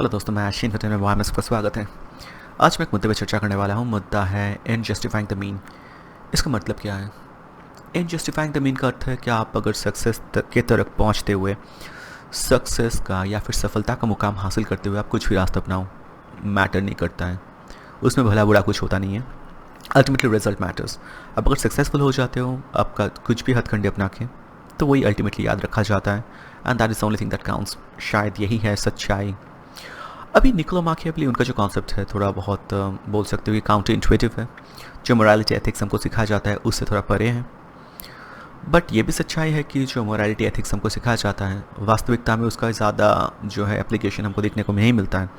Hello दोस्तों, मैं आशीन फतेह में वहाँ में सबका स्वागत है। आज मैं एक मुद्दे पर चर्चा करने वाला हूँ। मुद्दा है एंड जस्टिफाइंग द मीन। इसका मतलब क्या है? एंड जस्टिफाइंग द मीन का अर्थ है कि आप अगर सक्सेस के तरफ पहुँचते हुए सक्सेस का या फिर सफलता का मुकाम हासिल करते हुए आप कुछ भी रास्ता अपनाओ, मैटर नहीं करता है। उसमें भला बुरा कुछ होता नहीं है। Ultimately result matters. आप अगर सक्सेसफुल हो जाते हो आपका कुछ भी हथकंडे अपना के, तो वही अल्टीमेटली याद रखा जाता है। And that is only thing that counts. शायद यही है सच्चाई। अभी निकोलो माकियावेली उनका जो कॉन्सेप्ट है थोड़ा बहुत बोल सकते हो कि काउंटर इंट्यूटिव है। जो मोरालिटी एथिक्स हमको सिखाया जाता है उससे थोड़ा परे है। बट ये भी सच्चाई है कि जो मोरालिटी एथिक्स हमको सिखाया जाता है वास्तविकता में उसका ज़्यादा जो है एप्लीकेशन हमको देखने को नहीं मिलता है।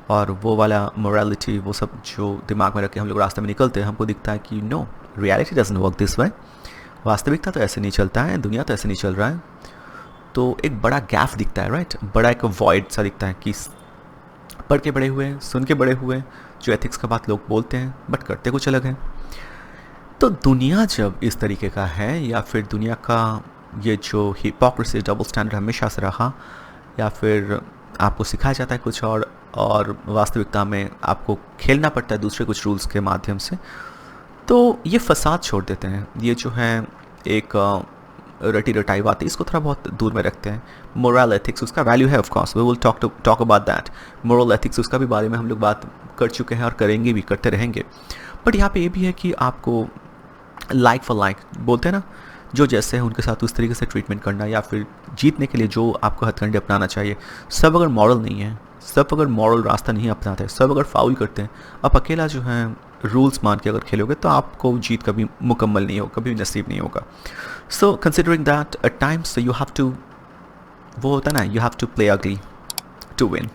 और वो वाला मोरालिटी वो सब जो दिमाग में रख के हम लोग रास्ते में निकलते हैं, हमको दिखता है कि no, reality doesn't work this way. वास्तविकता तो ऐसे नहीं चलता है, दुनिया तो ऐसे नहीं चल रहा है। तो एक बड़ा गैप दिखता है, राइट? बड़ा एक वॉइड सा दिखता है कि पढ़ के बड़े हुए, सुन के बड़े हुए, जो एथिक्स का बात लोग बोलते हैं बट करते कुछ अलग है। तो दुनिया जब इस तरीके का है, या फिर दुनिया का ये जो हिपोक्रेसी, डबल स्टैंडर्ड हमेशा से रहा, या फिर आपको सिखाया जाता है कुछ और वास्तविकता में आपको खेलना पड़ता है दूसरे कुछ रूल्स के माध्यम से, तो ये फसाद छोड़ देते हैं। ये जो है एक रटी रटाई बात है, इसको थोड़ा बहुत दूर में रखते हैं। मोरल एथिक्स उसका वैल्यू है, of course we will talk about that. Moral ethics उसका भी बारे में हम लोग बात कर चुके हैं और करेंगे भी, करते रहेंगे। बट यहाँ पे ये भी है कि आपको लाइक फॉर लाइक बोलते हैं ना, जो जैसे है उनके साथ उस तरीके से ट्रीटमेंट करना, या फिर जीतने के लिए जो आपको हथकंडे अपनाना चाहिए। सब अगर मॉरल नहीं है, सब अगर मॉरल रास्ता नहीं अपनाते, सब अगर फाउल करते हैं, आप अकेला जो है रूल्स मान के अगर खेलोगे तो आपको जीत कभी मुकम्मल नहीं होगा, कभी नसीब नहीं होगा। So considering that at times you have to, वो होता है ना, you have to play ugly to win.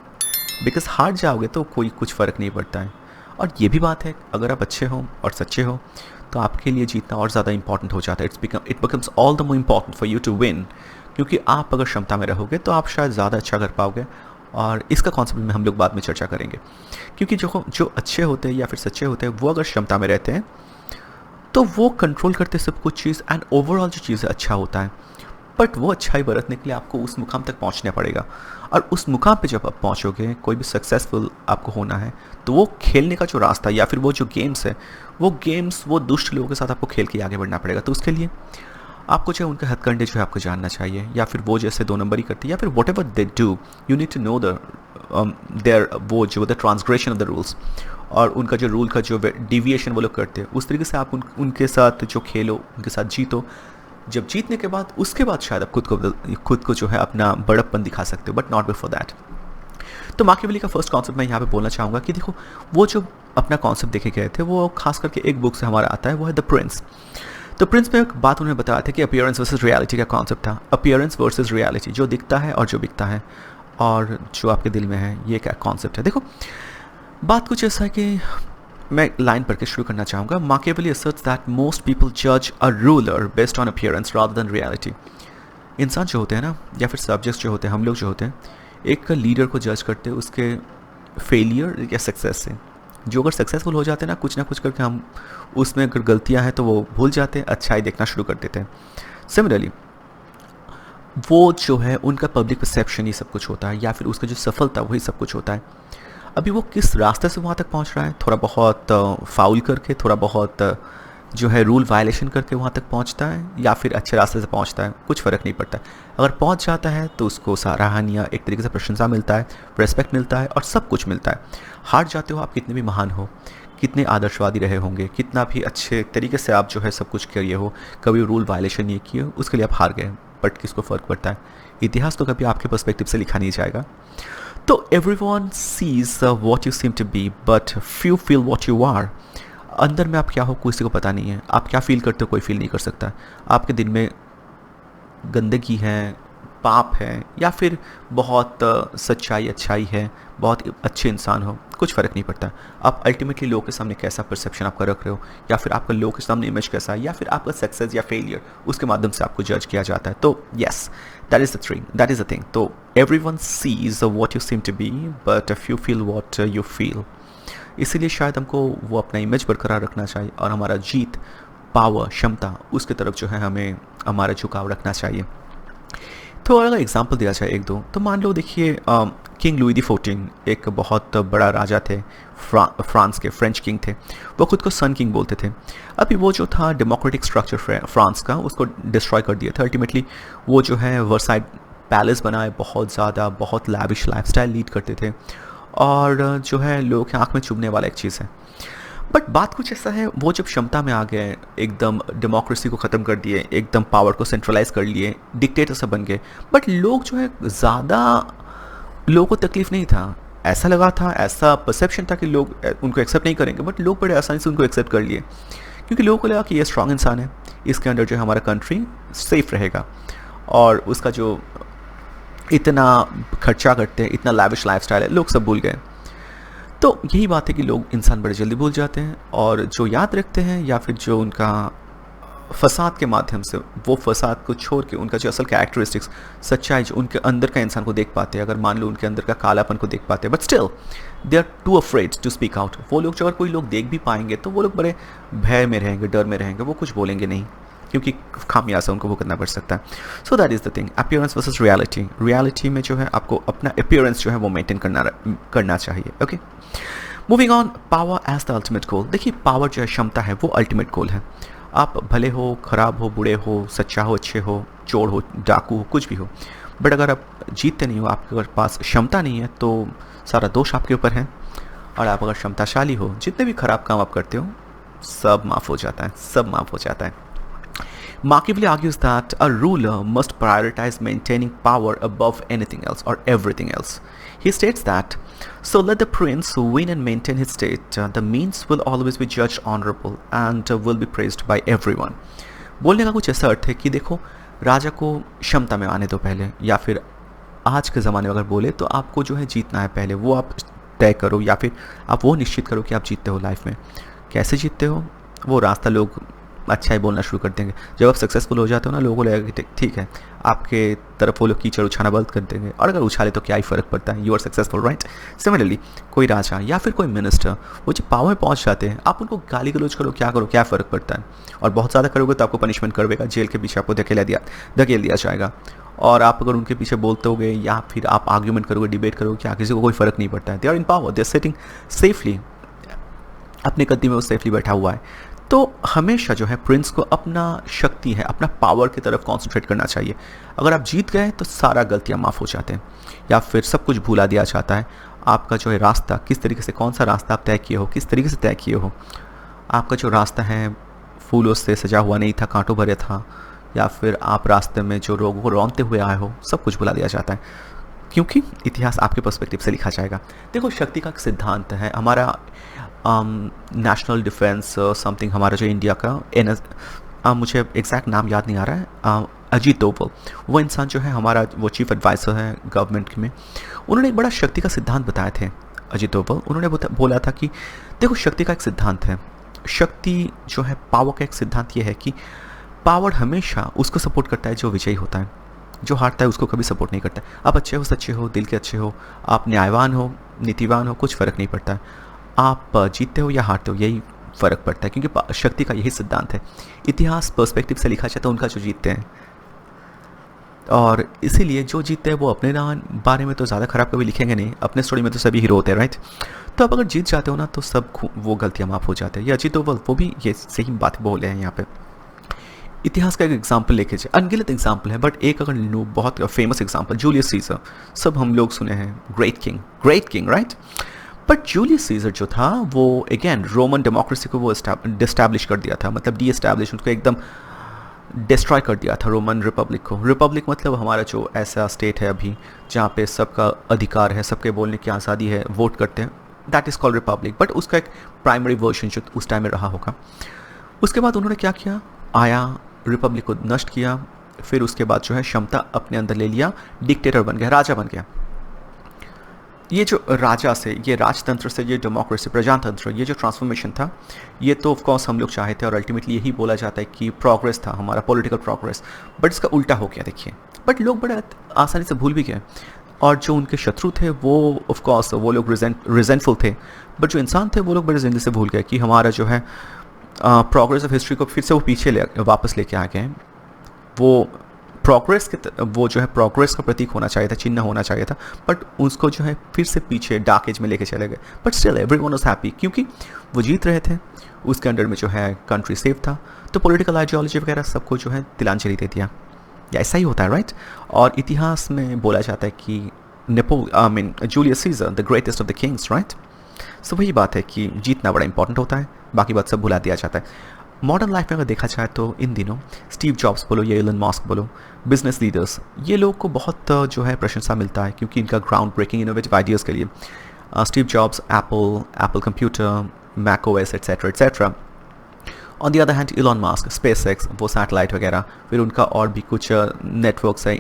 Because हार जाओगे तो कोई कुछ फ़र्क नहीं पड़ता है। और ये भी बात है, अगर आप अच्छे हो और सच्चे हो तो आपके लिए जीतना और ज़्यादा इंपॉर्टेंट हो जाता है। It becomes all the more important for you to win. क्योंकि आप अगर क्षमता में रहोगे तो आप शायद ज़्यादा अच्छा कर पाओगे। और इसका कॉन्सेप्ट में हम लोग बाद में चर्चा करेंगे। क्योंकि जो अच्छे होते हैं या फिर सच्चे होते हैं, वो अगर क्षमता में रहते हैं तो वो कंट्रोल करते सब कुछ चीज़, एंड ओवरऑल जो चीज़ अच्छा होता है। बट वो अच्छाई बरतने के लिए आपको उस मुकाम तक पहुंचना पड़ेगा। और उस मुकाम पे जब आप पहुंचोगे, कोई भी सक्सेसफुल आपको होना है, तो वो खेलने का जो रास्ता या फिर वो जो गेम्स है, वो गेम्स वो दुष्ट लोगों के साथ आपको खेल के आगे बढ़ना पड़ेगा। तो उसके लिए आपको जो है उनके हथकंडे जो है आपको जानना चाहिए, या फिर वो जैसे दो नंबरी करते हैं, या फिर whatever they do, you need to know the there वो जो the transgression of the rules, और उनका जो रूल का जो डिविएशन वो लोग करते हैं, उस तरीके से आप उनके साथ जो खेलो, उनके साथ जीतो। जब जीतने के बाद उसके बाद शायद आप खुद को जो है अपना बड़प्पन दिखा सकते हो, बट नॉट बिफोर दैट। तो माकियावेली का फर्स्ट कॉन्सेप्ट मैं यहाँ पे बोलना चाहूँगा कि देखो, वो जो अपना कॉन्सेप्ट देखे गए थे वो खास करके एक बुक से हमारा आता है, वो है द प्रिंस। तो प्रिंस में एक बात उन्होंने बताया था कि अपीयरेंस वर्सेस रियलिटी का कॉन्सेप्ट था। अपीयरेंस वर्सेस रियलिटी, जो दिखता है और जो बिकता है और जो आपके दिल में है, ये क्या कॉन्सेप्ट है। देखो, बात कुछ ऐसा है कि मैं लाइन पढ़ के शुरू करना चाहूँगा। माकियावेली asserts that most people judge a ruler based on appearance rather than reality। इंसान जो होते हैं ना, या फिर सब्जेक्ट्स जो होते हैं, हम लोग जो होते हैं, एक लीडर को जज करते हैं उसके फेलियर या सक्सेस से। जो अगर सक्सेसफुल हो जाते हैं ना कुछ करके, हम उसमें अगर गलतियां हैं तो वो भूल जाते हैं, अच्छाई देखना शुरू कर देते हैं। सिमिलरली वो जो है उनका पब्लिक परसेप्शन ही सब कुछ होता है, या फिर उसका जो सफलता वही सब कुछ होता है। अभी वो किस रास्ते से वहाँ तक पहुँच रहा है, थोड़ा बहुत फाउल करके, थोड़ा बहुत जो है रूल वायलेशन करके वहाँ तक पहुँचता है, या फिर अच्छे रास्ते से पहुँचता है, कुछ फ़र्क नहीं पड़ता। अगर पहुँच जाता है तो उसको सराहनीय एक तरीके से प्रशंसा मिलता है, रेस्पेक्ट मिलता है और सब कुछ मिलता है। हार जाते हो आप कितने भी महान हो, कितने आदर्शवादी रहे होंगे, कितना भी अच्छे तरीके से आप जो है सब कुछ किए हो, कभी रूल वायलेशन नहीं किए, उसके लिए आप हार गए। बट किसको फ़र्क पड़ता है? इतिहास तो कभी आपके पर्सपेक्टिव से लिखा नहीं जाएगा। तो everyone sees what you seem to be, but few feel what you are। अंदर में आप क्या हो किसी को पता नहीं है। आप क्या फील करते हो कोई फील नहीं कर सकता। आपके दिल में गंदगी है, पाप है, या फिर बहुत सच्चाई अच्छाई है, बहुत अच्छे इंसान हो, कुछ फ़र्क नहीं पड़ता। आप अल्टीमेटली लोगों के सामने कैसा परसेप्शन आपका रख रहे हो, या फिर आपका लोगों के सामने इमेज कैसा है, या फिर आपका सक्सेस या फेलियर, उसके माध्यम से आपको जज किया जाता है। तो yes, that is the thing. तो everyone sees what you seem to be, but if you feel what you feel. इसीलिए शायद हमको वो अपना इमेज बरकरार रखना चाहिए, और हमारा जीत, पावर, क्षमता, उसके तरफ जो है हमें हमारा झुकाव रखना चाहिए। तो अगर एग्जांपल दिया जाए एक दो, तो मान लो देखिए किंग लुई दी 14 एक बहुत बड़ा राजा थे, फ्रांस के, फ्रेंच किंग थे। वो खुद को सन किंग बोलते थे। अभी वो जो था डेमोक्रेटिक स्ट्रक्चर फ्रांस का, उसको डिस्ट्रॉय कर दिया था अल्टीमेटली। वो जो है वर्साइड पैलेस बनाए, बहुत ज़्यादा बहुत लैविश लाइफस्टाइल लीड करते थे, और जो है लोगों की आंख में चुभने वाला एक चीज़ है। बट बात कुछ ऐसा है, वो जब क्षमता में आ गए, एकदम डेमोक्रेसी को ख़त्म कर दिए, एकदम पावर को सेंट्रलाइज कर लिए, डिक्टेटर से बन गए। बट लोग जो है ज़्यादा, लोगों को तकलीफ नहीं था। ऐसा लगा था, ऐसा परसेप्शन था कि लोग उनको एक्सेप्ट नहीं करेंगे, बट लोग बड़े आसानी से उनको एक्सेप्ट कर लिए, क्योंकि लोगों को लगा कि ये स्ट्रांग इंसान है, इसके अंदर जो है हमारा कंट्री सेफ रहेगा। और उसका जो इतना खर्चा करते हैं, इतना लैविश लाइफस्टाइल है, लोग सब भूल गए। तो यही बात है कि लोग इंसान बड़े जल्दी भूल जाते हैं, और जो याद रखते हैं या फिर जो उनका फसाद के माध्यम से, वो फसाद को छोड़ के उनका जो असल कैरेक्टरिस्टिक्स, सच्चाई जो उनके अंदर का इंसान को देख पाते हैं, अगर मान लो उनके अंदर का कालापन को देख पाते हैं, but still they are too afraid to speak out. वो लोग जो, अगर कोई लोग देख भी पाएंगे तो वो लोग बड़े भय में रहेंगे, डर में रहेंगे, वो कुछ बोलेंगे नहीं, क्योंकि खामियाजा उनको भुगतना पड़ सकता है। So that is the thing, appearance versus reality. Reality में जो है आपको अपना अपीयरेंस जो है वो मेंटेन करना चाहिए। Okay, moving on, power as the ultimate goal. देखिए, पावर जो है, क्षमता है, वो अल्टीमेट गोल है। आप भले हो, खराब हो, बुरे हो, सच्चा हो, अच्छे हो, चोर हो, डाकू हो, कुछ भी हो, बट अगर आप जीतते नहीं हो, आपके अगर पास क्षमता नहीं है, तो सारा दोष आपके ऊपर है। और आप अगर क्षमताशाली हो, जितने भी खराब काम आप करते हो, सब माफ़ हो जाता है, सब माफ़ हो जाता है। Machiavelli argues that a ruler must prioritize maintaining power above anything else or everything else. He states that, so let the prince win and maintain his state. The means will always be judged honorable and will be praised by everyone. बोलने का कुछ ऐसा अर्थ है कि देखो, राजा को क्षमता में आने दो पहले, या फिर आज के ज़माने में अगर बोले तो आपको जो है जीतना है पहले, वो आप तय करो, या फिर आप वो निश्चित करो कि आप जीतते हो लाइफ में। कैसे जीतते हो, वो रास्ता लोग अच्छा ही बोलना शुरू कर देंगे। जब आप सक्सेसफुल हो जाते हो ना, लोगों को लगेगा कि ठीक है, आपके तरफ वो लोग कीचड़ उछाना बंद कर देंगे, और अगर उछाले तो क्या ही फ़र्क पड़ता है, you are successful, right. Similarly कोई राजा या फिर कोई मिनिस्टर, वो जब पावर में पहुंच जाते हैं, आप उनको गाली गलौज करो, क्या फ़र्क पड़ता है। और बहुत ज़्यादा करोगे तो आपको पनिशमेंट करवेगा, जेल के पीछे आपको धकेल दिया जाएगा। और आप अगर उनके पीछे बोलते होगे या फिर आप आर्ग्यूमेंट करोगे, डिबेट करोगे, क्या किसी को कोई फ़र्क नहीं पड़ता है। They are in power, they are sitting safely, अपने गद्दी में वो सेफली बैठा हुआ है। तो हमेशा जो है प्रिंस को अपना शक्ति है, अपना पावर की तरफ कॉन्सेंट्रेट करना चाहिए। अगर आप जीत गए तो सारा गलतियां माफ़ हो जाते हैं, या फिर सब कुछ भूला दिया जाता है। आपका जो है रास्ता, किस तरीके से, कौन सा रास्ता आप तय किए हो, किस तरीके से तय किए हो, आपका जो रास्ता है फूलों से सजा हुआ नहीं था, कांटों भरे था, या फिर आप रास्ते में जो लोगों को रौंदते हुए आए हो, सब कुछ भुला दिया जाता है, क्योंकि इतिहास आपके पर्सपेक्टिव से लिखा जाएगा। देखो, शक्ति का एक सिद्धांत है हमारा, नेशनल डिफेंस समथिंग, हमारा जो इंडिया का मुझे एग्जैक्ट नाम याद नहीं आ रहा है, अजीत डोभाल, वो इंसान जो है हमारा, वो चीफ एडवाइज़र है गवर्नमेंट में। उन्होंने एक बड़ा शक्ति का सिद्धांत बताए थे, अजीत डोभाल। उन्होंने बोला था कि देखो, शक्ति का एक सिद्धांत है, शक्ति जो है, पावर का एक सिद्धांत ये है कि पावर हमेशा उसको सपोर्ट करता है जो विजयी होता है, जो हारता है उसको कभी सपोर्ट नहीं करता है। आप अच्छे हो, सच्चे हो, दिल के अच्छे हो, आप न्यायवान हो, नीतिवान हो, कुछ फ़र्क नहीं पड़ता है। आप जीतते हो या हारते हो, यही फ़र्क पड़ता है, क्योंकि शक्ति का यही सिद्धांत है। इतिहास पर्सपेक्टिव से लिखा जाता है उनका जो जीतते हैं, और इसीलिए जो जीतते हैं वो अपने बारे में तो ज़्यादा ख़राब कभी लिखेंगे नहीं, अपने स्टोरी में तो सभी हीरो होते हैं, राइट। तो आप अगर जीत जाते हो ना, तो सब वो गलतियाँ माफ़ हो जाते हैं। या अजीत डोभाल, वो भी ये सही बात बोले हैं यहाँ पे। इतिहास का एक एग्जाम्पल लेके जाए, अनगिनत एग्जाम्पल है, बट एक अगर लो, बहुत फेमस एग्जाम्पल, जूलियस सीजर, सब हम लोग सुने हैं, great king, right. But Julius Caesar जो था, वो अगेन रोमन डेमोक्रेसी को वो डिस्टैब्लिश कर दिया था, मतलब डी एस्टैब्लिश, उसको एकदम डिस्ट्रॉय कर दिया था रोमन रिपब्लिक को। रिपब्लिक मतलब हमारा जो ऐसा स्टेट है अभी जहाँ पे सबका अधिकार है, सबके बोलने की आज़ादी है, वोट करते हैं, that is called Republic. But उसका एक प्राइमरी वर्जन जो उस टाइम में रहा होगा। उसके बाद उन्होंने क्या किया, आया, रिपब्लिक को नष्ट किया, फिर उसके बाद जो है क्षमता अपने अंदर ले लिया, डिक्टेटर बन गया, राजा बन गया। ये जो राजा से, ये राजतंत्र से, ये डेमोक्रेसी, प्रजातंत्र, ये जो ट्रांसफॉर्मेशन था, ये तो ऑफ कोर्स हम लोग चाहे थे, और अल्टीमेटली यही बोला जाता है कि प्रोग्रेस था हमारा, पॉलिटिकल प्रोग्रेस। बट इसका उल्टा हो गया, देखिए। बट लोग बड़े आसानी से भूल भी गए, और जो उनके शत्रु थे वो ऑफ कोर्स वो लोग रिजेंटफुल थे, बट जो इंसान थे वो लोग बड़े जल्दी से भूल गए कि हमारा जो है प्रोग्रेस ऑफ हिस्ट्री को फिर से वो पीछे वापस लेके आ गए। वो प्रोग्रेस वो जो है प्रोग्रेस का प्रतीक होना चाहिए था, चिन्ह होना चाहिए था, बट उसको जो है फिर से पीछे डार्क एज में लेके चले गए। But still everyone was happy क्योंकि वो जीत रहे थे, उसके अंडर में जो है कंट्री सेफ था, तो पॉलिटिकल आइडियोलॉजी वगैरह सबको जो है तिलांजलि दे दिया। या ऐसा ही होता है, राइट? और इतिहास में बोला जाता है कि Julius Caesar the greatest of the kings, right? So वही बात है कि जीतना बड़ा इंपॉर्टेंट होता है, बाकी बात सब भुला दिया जाता है। मॉडर्न लाइफ में अगर देखा जाए तो इन दिनों स्टीव जॉब्स बोलो या एलन मस्क बोलो, बिजनेस लीडर्स, ये लोग को बहुत जो है प्रशंसा मिलता है क्योंकि इनका ग्राउंड ब्रेकिंग इनोवेटिव आइडियाज़ के लिए। Steve Jobs Apple computer, Mac OS etcetera etcetera. On the other hand Elon Musk, SpaceX, वो सैटेलाइट वगैरह, फिर उनका और भी कुछ नेटवर्क्स है,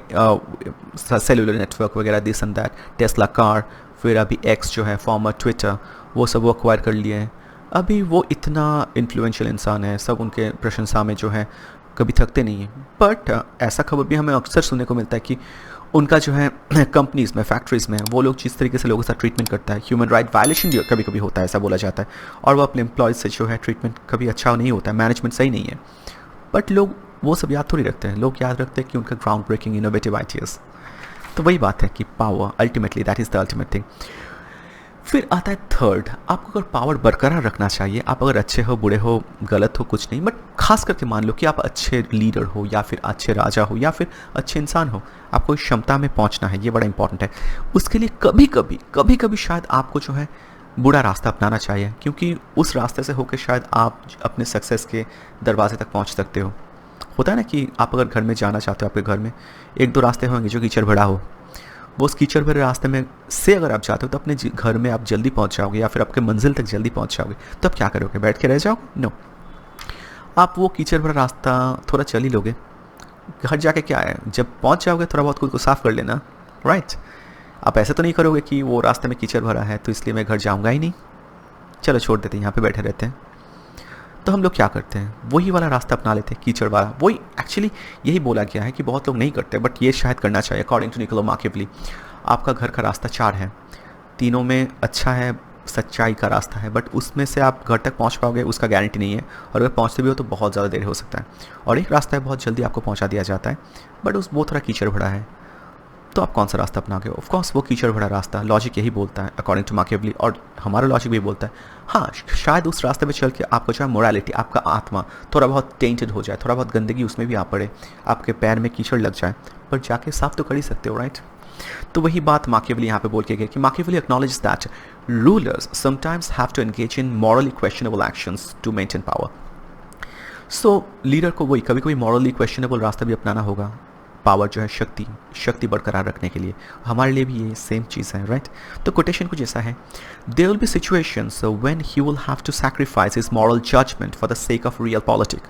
सेलुलर नेटवर्क वगैरह, this and that, Tesla car, फिर अभी एक्स जो है फॉर्मर ट्विटर, वो सब वो एक्वायर कर लिए हैं। अभी वो इतना इन्फ्लुएंशियल इंसान है, सब उनके प्रशंसा में जो है कभी थकते नहीं हैं। बट ऐसा खबर भी हमें अक्सर सुनने को मिलता है कि उनका जो है कंपनीज़ में, फैक्ट्रीज़ में वो लोग जिस तरीके से लोगों के साथ ट्रीटमेंट करता है, ह्यूमन राइट वायलेशन भी कभी कभी होता है, ऐसा बोला जाता है। और वो अपने एम्प्लॉयज़ से जो है ट्रीटमेंट कभी अच्छा नहीं होता है, मैनेजमेंट सही नहीं है। बट लोग वो सब याद थोड़ी रखते हैं, लोग याद रखते हैं कि उनका ग्राउंड ब्रेकिंग इनोवेटिव आइडियाज़। तो वही बात है कि power ultimately that is the ultimate thing. फिर आता है थर्ड, आपको अगर पावर बरकरार रखना चाहिए, आप अगर अच्छे हो, बुरे हो, गलत हो, कुछ नहीं, बट खास करके मान लो कि आप अच्छे लीडर हो या फिर अच्छे राजा हो या फिर अच्छे इंसान हो, आपको इस क्षमता में पहुंचना है, ये बड़ा इंपॉर्टेंट है। उसके लिए कभी कभी शायद आपको जो है बुरा रास्ता अपनाना चाहिए, क्योंकि उस रास्ते से होकर शायद आप अपने सक्सेस के दरवाजे तक पहुँच सकते हो। होता है ना कि आप अगर घर में जाना चाहते हो, आपके घर में एक दो रास्ते होंगे जो कीचड़ भरा हो, वो उस कीचड़ भरे रास्ते में से अगर आप जाते हो तो अपने घर में आप जल्दी पहुंच जाओगे या फिर आपके मंजिल तक जल्दी पहुंच जाओगे। तो आप क्या करोगे, बैठ के रह जाओगे? नो, आप वो कीचड़ भरा रास्ता थोड़ा चल ही लोगे। घर जाके क्या है, जब पहुंच जाओगे थोड़ा बहुत खुद को साफ कर लेना, राइट? आप ऐसे तो नहीं करोगे कि वो रास्ते में कीचड़ भरा है तो इसलिए मैं घर जाऊँगा ही नहीं, चलो छोड़ देते हैं, यहाँ पर बैठे रहते हैं। तो हम लोग क्या करते हैं, वही वाला रास्ता अपना लेते हैं, कीचड़ वाला। वही एक्चुअली यही बोला गया है कि बहुत लोग नहीं करते, बट ये शायद करना चाहिए। अकॉर्डिंग टू निकोलो माकियावेली, आपका घर का रास्ता 4 है, तीनों में अच्छा है, सच्चाई का रास्ता है, बट उसमें से आप घर तक पहुंच पाओगे उसका गारंटी नहीं है, और अगर पहुंचते भी हो तो बहुत ज़्यादा देर हो सकता है। और एक रास्ता है बहुत जल्दी आपको पहुँचा दिया जाता है, बट वो थोड़ा कीचड़ भरा है। तो आप कौन सा रास्ता अपनाओगे? ऑफ कोर्स वो कीचड़ भरा रास्ता। लॉजिक यही बोलता है अकॉर्डिंग टू माकियावेली, और हमारा लॉजिक भी बोलता है हाँ, शायद उस रास्ते पे चल के आपको जो है मोरालिटी, आपका आत्मा थोड़ा बहुत टेंटेड हो जाए, थोड़ा बहुत गंदगी उसमें भी आ पड़े, आपके पैर में कीचड़ लग जाए, पर जाके साफ तो कर ही सकते हो, राइट? तो वही बात माकियावेली यहाँ पे बोल के गए कि Machiavelli acknowledge that rulers sometimes have to engage in morally questionable actions to maintain power. So leader को वही कभी कभी मॉरली क्वेश्चनेबल रास्ता भी अपनाना होगा, पावर जो है शक्ति बरकरार रखने के लिए। हमारे लिए भी ये सेम चीज़ है, राइट? तो कोटेशन कुछ ऐसा है, there will be situations when he will have to sacrifice his moral judgment for the sake of realpolitik.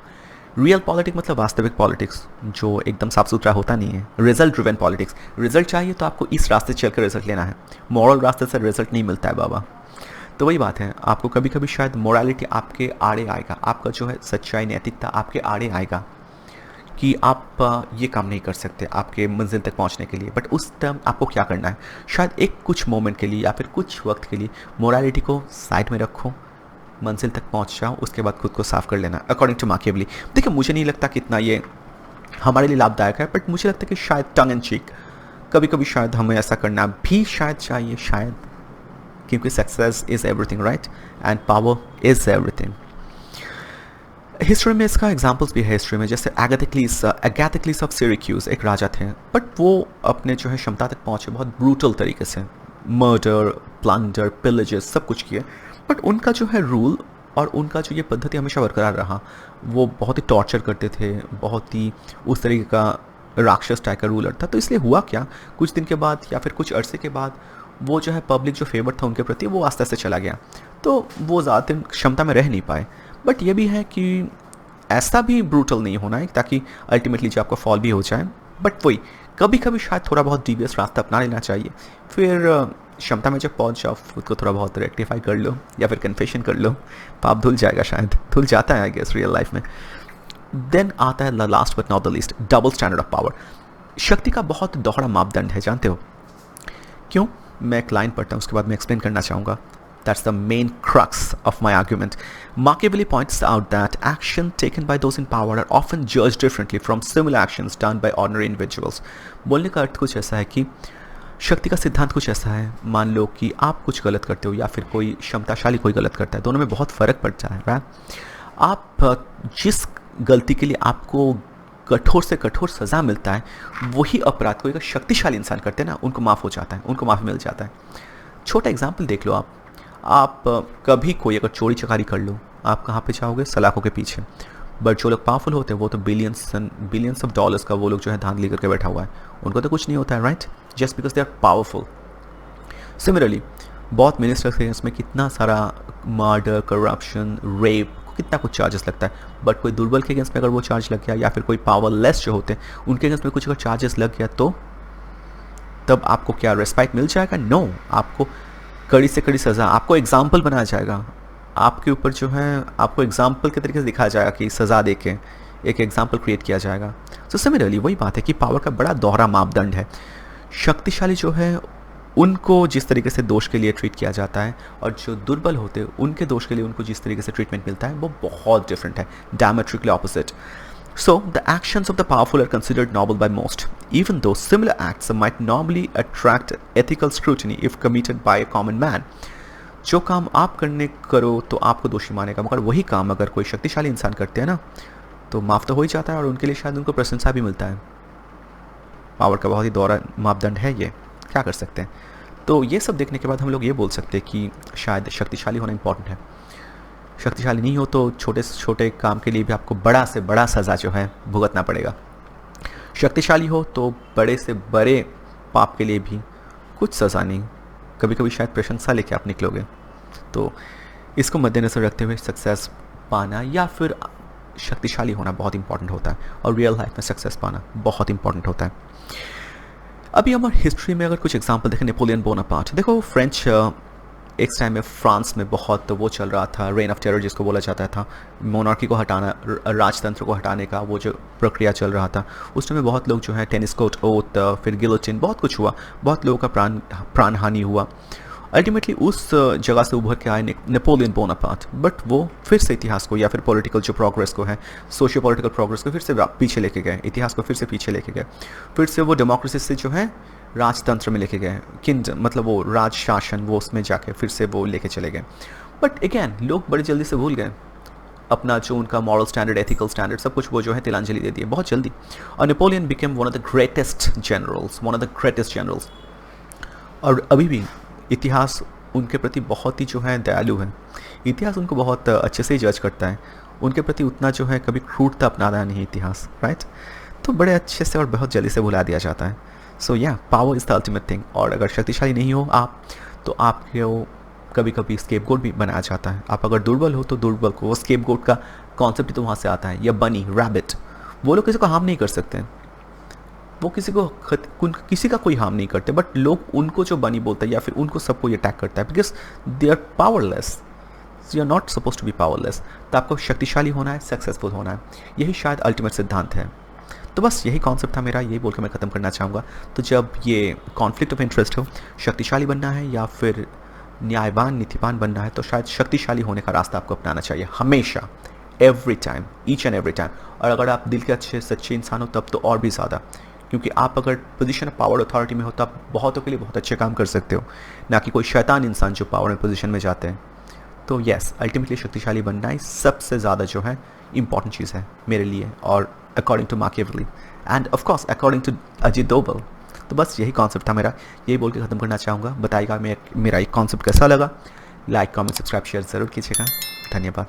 Realpolitik मतलब वास्तविक पॉलिटिक्स, जो एकदम साफ सुथरा होता नहीं है। रिजल्ट ड्रिवन पॉलिटिक्स, रिजल्ट चाहिए तो आपको इस रास्ते से चलकर रिजल्ट लेना है, मॉरल रास्ते से रिजल्ट नहीं मिलता है बाबा। तो वही बात है, आपको कभी कभी शायद मोरालिटी आपके आड़े आएगा, आपका जो है सच्चाई नैतिकता आपके आड़े आएगा कि आप ये काम नहीं कर सकते आपके मंजिल तक पहुंचने के लिए। बट उस टाइम आपको क्या करना है, शायद एक कुछ मोमेंट के लिए या फिर कुछ वक्त के लिए मोरालिटी को साइड में रखो, मंजिल तक पहुंच जाओ, उसके बाद खुद को साफ कर लेना अकॉर्डिंग टू माकियावेली। देखिए, मुझे नहीं लगता कि इतना ये हमारे लिए लाभदायक है, बट मुझे लगता है कि शायद टंग एंड चीक कभी कभी शायद हमें ऐसा करना भी शायद चाहिए, शायद, क्योंकि success is everything, right? And power is everything. History में इसका एग्जाम्पल्स भी है हिस्ट्री में, जैसे एगाथोक्लिस ऑफ सिराक्यूज एक राजा थे, बट वो अपने जो है क्षमता तक पहुँचे बहुत ब्रूटल तरीके से, मर्डर, प्लंडर, पिलेजेस सब कुछ किए, बट उनका जो है रूल और उनका जो ये पद्धति हमेशा बरकरार रहा। वो बहुत ही टॉर्चर करते थे, बहुत ही उस तरीके का राक्षस टाइप का रूलर था। तो इसलिए हुआ क्या, कुछ दिन के बाद या फिर कुछ अरसे के बाद वो जो है पब्लिक जो फेवर था उनके प्रति वो आस्ते आस्ते चला गया, तो वो ज़्यादा दिन क्षमता में रह नहीं पाए। बट ये भी है कि ऐसा भी ब्रूटल नहीं होना है ताकि अल्टीमेटली जो आपका फॉल भी हो जाए। बट वही कभी कभी शायद थोड़ा बहुत डीवियस रास्ता अपना लेना चाहिए, फिर क्षमता में जब पहुंच जाओ खुद को थोड़ा बहुत रेक्टिफाई कर लो या फिर कन्फेशन कर लो, पाप धुल जाएगा, शायद धुल जाता है आई गेस रियल लाइफ में। देन आता है last but not the least, double standard of power. शक्ति का बहुत दोहरा मापदंड है, जानते हो क्यों? मैं एक लाइन पढ़ता हूँ उसके बाद मैं एक्सप्लेन करना चाहूँगा। That's the main crux of my argument. Machiavelli points out that action taken by those in power are often judged differently from similar actions done by ordinary individuals. बोलने का अर्थ कुछ ऐसा है कि शक्ति का सिद्धांत कुछ ऐसा है, मान लो कि आप कुछ गलत करते हो या फिर कोई क्षमताशाली कोई गलत करता है, दोनों में बहुत फ़र्क पड़ता है, राइट? आप जिस गलती के लिए आपको कठोर से कठोर सज़ा मिलता है, वही अपराध कोई अगर शक्तिशाली इंसान करते हैं ना, उनको माफ़ हो जाता है, उनको माफ़ी मिल जाता है। छोटा एग्जाम्पल देख लो आप कभी कोई अगर चोरी चकारी कर लो, आप कहाँ पे जाओगे? सलाखों के पीछे। बट जो लोग पावरफुल होते हैं वो तो बिलियंस ऑफ डॉलर्स का वो लोग जो है धांधली करके बैठा हुआ है, उनको तो कुछ नहीं होता है, right? Just because they are powerful. Similarly बहुत मिनिस्टर्स हैं, इसमें कितना सारा मर्डर, करप्शन, रेप, कितना कुछ चार्जेस लगता है, बट कोई दुर्बल के अगेंस्ट में अगर वो चार्ज लग गया या फिर कोई पावरलेस जो होते हैं उनके अगेंस्ट में कुछ अगर चार्जेस लग गया तो तब आपको क्या रेस्पाइट मिल जाएगा? नो, आपको कड़ी से कड़ी सज़ा, आपको एग्जाम्पल बनाया जाएगा, आपके ऊपर जो है आपको एग्जाम्पल के तरीके से दिखाया जाएगा कि सज़ा दे के एक एग्जाम्पल क्रिएट किया जाएगा। सो सिमिलरली वही बात है कि पावर का बड़ा दोहरा मापदंड है। शक्तिशाली जो है उनको जिस तरीके से दोष के लिए ट्रीट किया जाता है और जो दुर्बल होते हैं उनके दोष के लिए उनको जिस तरीके से ट्रीटमेंट मिलता है वो बहुत डिफरेंट है, diametrically opposite. So, the actions of the powerful are considered noble by most, even though similar acts might normally attract ethical scrutiny if committed by a common man. जो काम आप करो तो आपको दोषी मानेगा, मगर वही काम अगर कोई शक्तिशाली इंसान करते हैं ना तो माफ़ तो हो ही जाता है और उनके लिए शायद उनको प्रशंसा भी मिलता है। पावर का बहुत ही दोहरा मापदंड है ये, क्या कर सकते हैं? तो ये सब देखने के बाद हम लोग ये बोल सकते हैं कि शायद शक्तिशाली होना इंपॉर्टेंट है। शक्तिशाली नहीं हो तो छोटे से छोटे काम के लिए भी आपको बड़ा से बड़ा सज़ा जो है भुगतना पड़ेगा। शक्तिशाली हो तो बड़े से बड़े पाप के लिए भी कुछ सज़ा नहीं, कभी कभी शायद प्रशंसा लेके आप निकलोगे। तो इसको मद्देनज़र रखते हुए सक्सेस पाना या फिर शक्तिशाली होना बहुत इंपॉर्टेंट होता है और रियल लाइफ में सक्सेस पाना बहुत इंपॉर्टेंट होता है। अभी हमारे हिस्ट्री में अगर कुछ एग्जांपल देखें, नेपोलियन बोनापार्ट, देखो फ्रेंच एक टाइम में फ्रांस में बहुत वो चल रहा था, रेन ऑफ टेरर जिसको बोला जाता था, मोनार्की को हटाना, राजतंत्र को हटाने का वो जो प्रक्रिया चल रहा था, उस टाइम में बहुत लोग जो है टेनिस कोर्ट ओथ, फिर गिलोटिन, बहुत कुछ हुआ, बहुत लोगों का प्राण हानि हुआ। अल्टीमेटली उस जगह से उभर के आए नेपोलियन बोनापार्ट, बट वो फिर से इतिहास को या फिर पॉलिटिकल जो प्रोग्रेस को है, सोशियो पॉलिटिकल प्रोग्रेस को फिर से पीछे लेके गए, इतिहास को फिर से पीछे लेके गए, फिर से वो डेमोक्रेसी से जो है राजतंत्र में लेके गए, मतलब वो राज शासन, वो उसमें जाके फिर से वो लेके चले गए। बट अगेन लोग बड़े जल्दी से भूल गए अपना जो उनका मॉरल स्टैंडर्ड, एथिकल स्टैंडर्ड, सब कुछ वो जो है तिलांजलि दे दिए बहुत जल्दी। और Napoleon became one of the greatest generals, और अभी भी इतिहास उनके प्रति बहुत ही जो है दयालु है। इतिहास उनको बहुत अच्छे से जज करता है, उनके प्रति उतना जो है कभी क्रूरता अपनाता नहीं इतिहास, राइट? तो बड़े अच्छे से और बहुत जल्दी से भुला दिया जाता है। सो या power is the ultimate thing. और अगर शक्तिशाली नहीं हो आप तो आपको कभी कभी स्केपगोट भी बनाया जाता है। आप अगर दुर्बल हो तो दुर्बल को, वो स्केपगोट का कॉन्सेप्ट तो वहाँ से आता है। या बनी, रैबिट, वो लोग किसी को हार्म नहीं कर सकते, वो किसी का कोई हार्म नहीं करते, बट लोग उनको जो बनी बोलता है या फिर उनको सबको ये अटैक करता है because they are powerless. You are not suppose to be powerless. तो आपको शक्तिशाली होना है, सक्सेसफुल होना है, यही शायद अल्टीमेट सिद्धांत है। तो बस यही कॉन्सेप्ट था मेरा, यही बोल के मैं ख़त्म करना चाहूँगा। तो जब ये कॉन्फ्लिक्ट ऑफ इंटरेस्ट हो, शक्तिशाली बनना है या फिर न्यायवान नीतिवान बनना है, तो शायद शक्तिशाली होने का रास्ता आपको अपनाना चाहिए हमेशा, every time, each and every time. और अगर आप दिल के अच्छे सच्चे इंसान हो तब तो और भी ज़्यादा, क्योंकि आप अगर पोजीशन ऑफ पावर अथॉरिटी में हो तो आप बहुतों के लिए बहुत अच्छे काम कर सकते हो, ना कि कोई शैतान इंसान जो पावर में पोजीशन में जाते हैं। तो येस, अल्टीमेटली शक्तिशाली बनना ही सबसे ज़्यादा जो है इंपॉर्टेंट चीज़ है मेरे लिए, और according to Machiavelli and of course according to Ajit Doval. तो बस यही कॉन्सेप्ट था मेरा, यही बोल के ख़त्म करना चाहूँगा। बताइएगा मेरा एक कॉन्सेप्ट कैसा लगा, लाइक कमेंट सब्सक्राइब शेयर ज़रूर कीजिएगा। धन्यवाद।